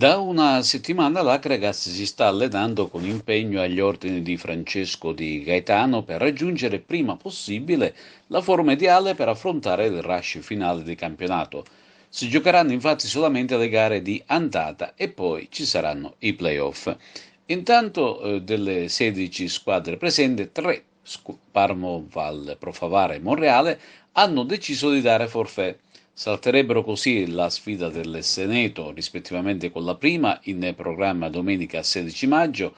Da una settimana l'Akragas si sta allenando con impegno agli ordini di Francesco Di Gaetano per raggiungere prima possibile la forma ideale per affrontare il rush finale di campionato. Si giocheranno infatti solamente le gare di andata e poi ci saranno i playoff. Intanto delle 16 squadre presenti, 3, Parmo, Val, Profavara e Monreale, hanno deciso di dare forfait. Salterebbero così la sfida del Seneto, rispettivamente con la prima in programma domenica 16 maggio,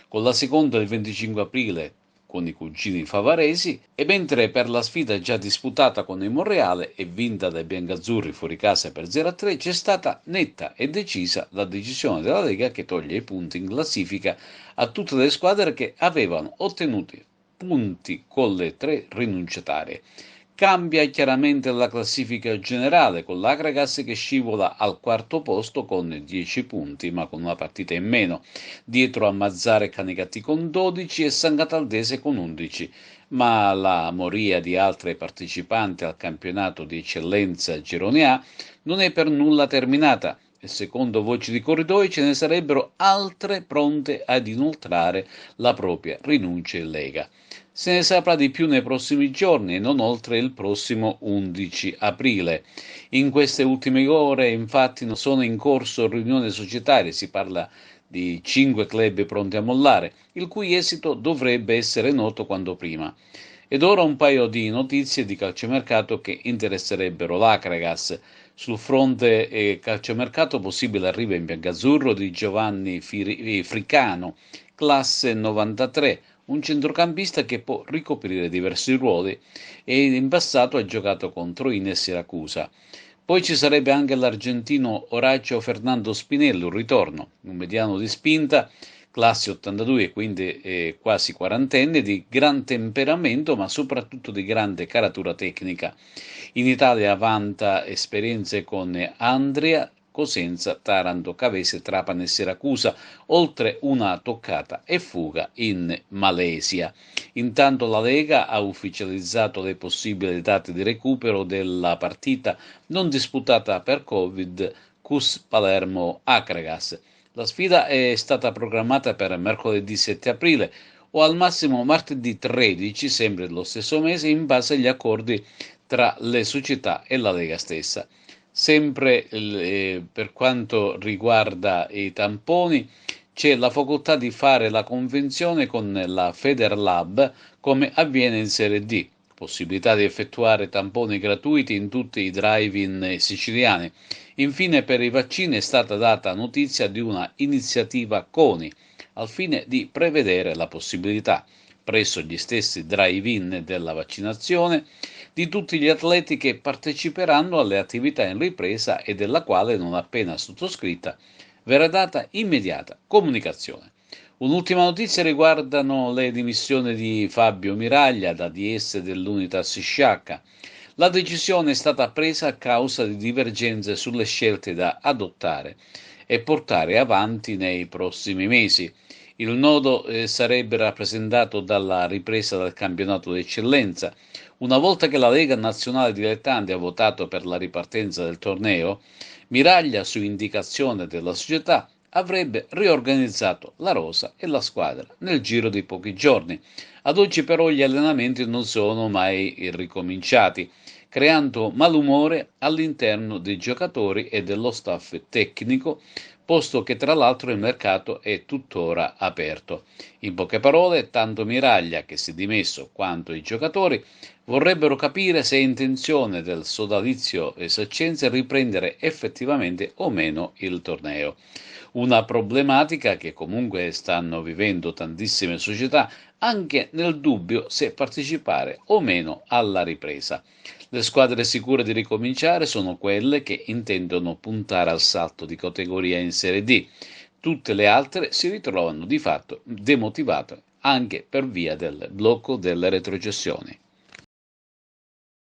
con la seconda il 25 aprile con i cugini favaresi, e mentre per la sfida già disputata con il Monreale e vinta dai biancazzurri fuori casa per 0-3 c'è stata netta e decisa la decisione della Lega che toglie i punti in classifica a tutte le squadre che avevano ottenuto punti con le 3 rinunciatarie. Cambia chiaramente la classifica generale con l'Akragas che scivola al quarto posto con 10 punti ma con una partita in meno, dietro a Mazzara e Canicati con 12 e San Cataldese con 11, ma la moria di altre partecipanti al campionato di eccellenza Girone A non è per nulla terminata e secondo voci di corridoi ce ne sarebbero altre pronte ad inoltrare la propria rinuncia in Lega. Se ne saprà di più nei prossimi giorni e non oltre il prossimo 11 aprile. In queste ultime ore, infatti, non sono in corso riunioni societarie, si parla di 5 club pronti a mollare, il cui esito dovrebbe essere noto quanto prima. Ed ora un paio di notizie di calciomercato che interesserebbero l'Akragas. Sul fronte calciomercato possibile arrivo in biancazzurro di Giovanni Fricano, classe 93, un centrocampista che può ricoprire diversi ruoli e in passato ha giocato contro Ines e Siracusa. Poi ci sarebbe anche l'argentino Horacio Fernando Spinelli, un ritorno, un mediano di spinta, classe 82, quindi quasi quarantenne, di gran temperamento ma soprattutto di grande caratura tecnica. In Italia vanta esperienze con Andria, Cosenza, Taranto, Cavese, Trapani e Siracusa, oltre una toccata e fuga in Malesia. Intanto la Lega ha ufficializzato le possibili date di recupero della partita non disputata per Covid CUS Palermo Akragas. La sfida è stata programmata per mercoledì 7 aprile o al massimo martedì 13, sempre dello stesso mese, in base agli accordi tra le società e la Lega stessa. Sempre per quanto riguarda i tamponi, c'è la facoltà di fare la convenzione con la Federlab come avviene in Serie D, possibilità di effettuare tamponi gratuiti in tutti i drive-in siciliani. Infine per i vaccini è stata data notizia di una iniziativa CONI al fine di prevedere la possibilità, presso gli stessi drive-in della vaccinazione, di tutti gli atleti che parteciperanno alle attività in ripresa e della quale, non appena sottoscritta, verrà data immediata comunicazione. Un'ultima notizia riguardano le dimissioni di Fabio Miraglia da DS dell'Unitas Sciacca. La decisione è stata presa a causa di divergenze sulle scelte da adottare e portare avanti nei prossimi mesi. Il nodo sarebbe rappresentato dalla ripresa del campionato d'eccellenza. Una volta che la Lega Nazionale Dilettanti ha votato per la ripartenza del torneo, Miraglia, su indicazione della società, avrebbe riorganizzato la rosa e la squadra nel giro di pochi giorni. Ad oggi però gli allenamenti non sono mai ricominciati, creando malumore all'interno dei giocatori e dello staff tecnico, posto che tra l'altro il mercato è tuttora aperto. In poche parole, tanto Miraglia, che si è dimesso, quanto i giocatori vorrebbero capire se è intenzione del sodalizio saccense riprendere effettivamente o meno il torneo. Una problematica che comunque stanno vivendo tantissime società, anche nel dubbio se partecipare o meno alla ripresa. Le squadre sicure di ricominciare sono quelle che intendono puntare al salto di categoria in Serie D. Tutte le altre si ritrovano di fatto demotivate anche per via del blocco delle retrocessioni.